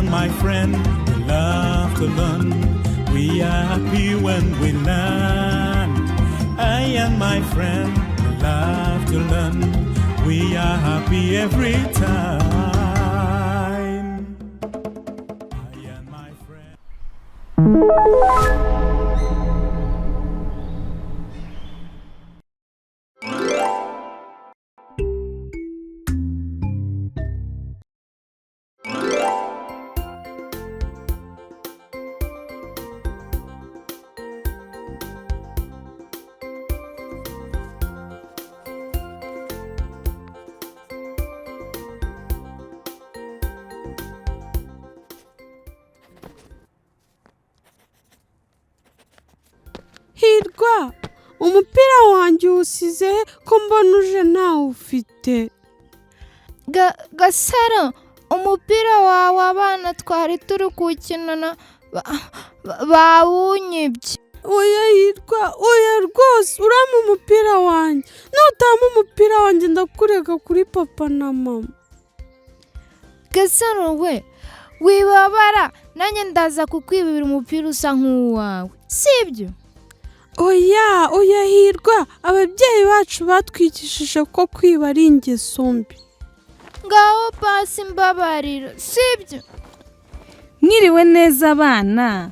and my friend, we love to learn. We are happy when we learn. I and my friend, we love to learn. We are happy every time. I and my friend. Hirwa, umupira wanjye usize ko mbona uje nawe ufite. Gasaro, umupira wawe abana twari turi kukinana bawunyibye. Oya Hirwa, oya rwose urama umupira wanjye. Nutama umupira wanjye ndakurega kuri papa na mama. Gasaro we, wibabara nanjye ndaza kukwibira umupira usa nk'uwawe, sibyo? Oya Hirwa, ababyeyi bacu batwigishije ko kwiba ari ingeso mbi. Ngaho pasi mbabarira, sibyo? Mwiriwe neza abana.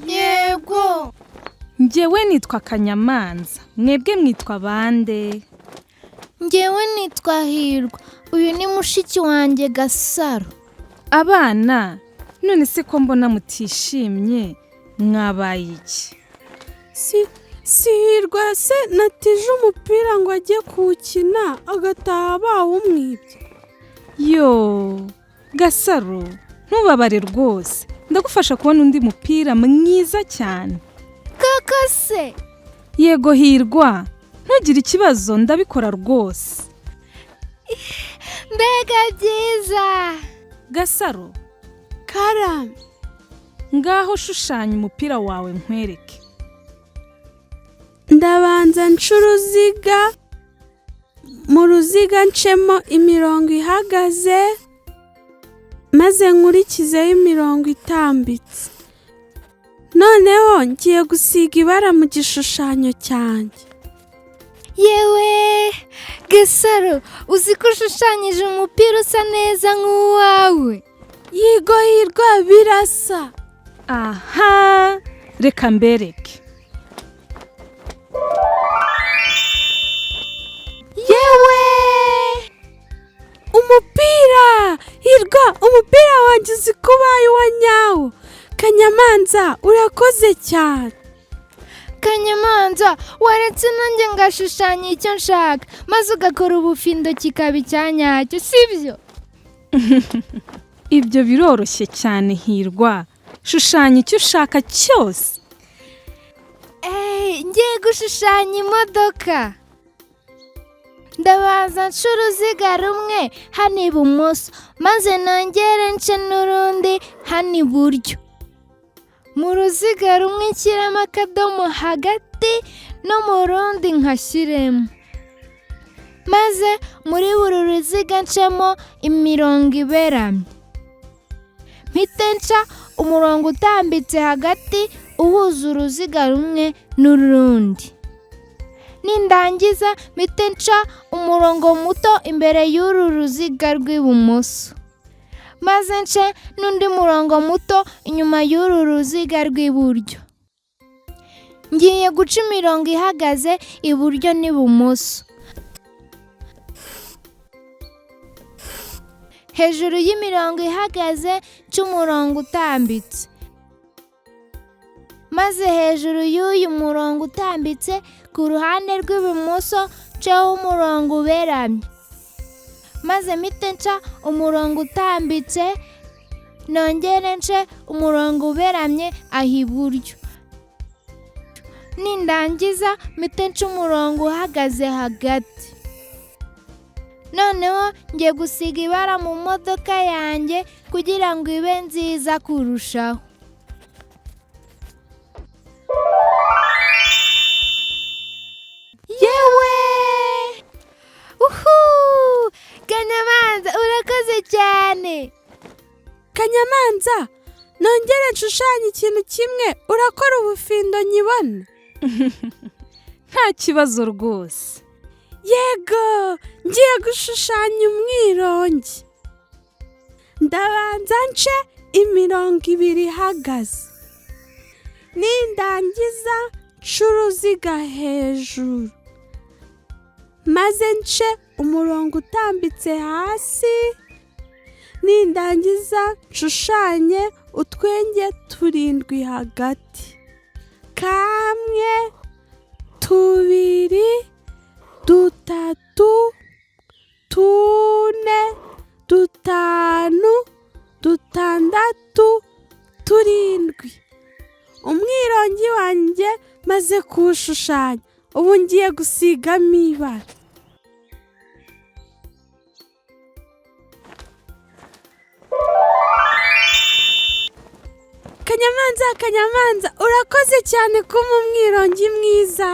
Yego. Njyewe nitwa Kanyamanza, mwebwe mwitwa bande? Njyewe nitwa Hirwa, uyu ni mushiki wanjye Gasaro. Abana, none se ko mbona mutishimye, mwabaye iki? Si Hirwa se natije umupira ngo ajye kuwukina agataha bawumwibye. Yo, Gasaro, ntubabare rwose. Ndagufasha kubona undi mupira mwiza cyane. Kaka se? Yego Hirwa, ntugire ikibazo ndabikora rwose. Mbega byiza. Gasaro, karame. Ngaho shushanya umupira wawe nkwereke. Ndabanza nca uruziga, mu ruziga ncemo imirongo ihagaze, maze nkurikizeho imirongo itambitse. Noneho ngiye gusiga ibara mu gishushanyo cyanjye. Yewe, Gasaro, uzi ko ushushanyije umupira usa neza nk'uwawe? Yego Hirwa, birasa. Aha, reka mbereke. Yewe! Umupira! Hirwa, umupira wanjye uzi ko ubaye uwa nyawo. Kanyamanza, urakoze cyane. Kanyamanza, waretse nanjye ngashushanya icyo nshaka, maze ugakora ubufindo kikaba icyanyacyo, sibyo? Ibyo biroroshye cyane Hirwa. Shushanya icyo ushaka cyose. Ngiye gushushanya imodoka. Ndabaza nca uruziga rumwe hano ibumoso, maze nongere nce n'urundi hano iburyo. Mu ruziga rumwe nshyiramo akadomo hagati no mu rundi nkashyiremo. Maze muri buri ruziga ncemo imirongo iberamye. Mpite nca umurongo utambitse hagati uhuza uruziga rumwe n'urundi. Nindangiza mpite nca umurongo muto imbere y'uru ruziga rw'ibumoso. Maze nce n'undi murongo muto inyuma y'uru ruziga rw'iburyo. Ngiye guca imirongo ihagaze iburyo n'ibumoso. Hejuru y'imirongo ihagaze nca umurongo utambitse. Maze hejuru y'uyu murongo utambitse ku ruhande rw'ibumoso ncaho umurongo uberamye. Maze mpite nca umurongo utambitse, nongere nce umurongo uberamye aho iburyo. Nindangiza mpite nca umurongo uhagaze hagati. Noneho ngiye gusiga ibara mu modoka yanjye kugira ngo ibe nziza kurushaho. Yewe! Kanyamanza, urakoze cyane. Kanyamanza, nongere nshushanye ikintu kimwe, urakora ubufindo nyibona? nta kibazo rwose. Yego, ngiye gushushanya umwirongi. Ndabanza nce imirongo 2 ihagaze. Nindangiza nce uruziga hejuru. Maze nce umurongo utambitse hasi. Nindangiza nshushanye utwenge 7 hagati. 1, 2, 3, 4, 5, 6, 7. Umwirongi wanjye maze kuwushushanya, ubu ngiye gusigamo ibara. Kanyamanza, urakoze cyane kuma umwirongi mwiza.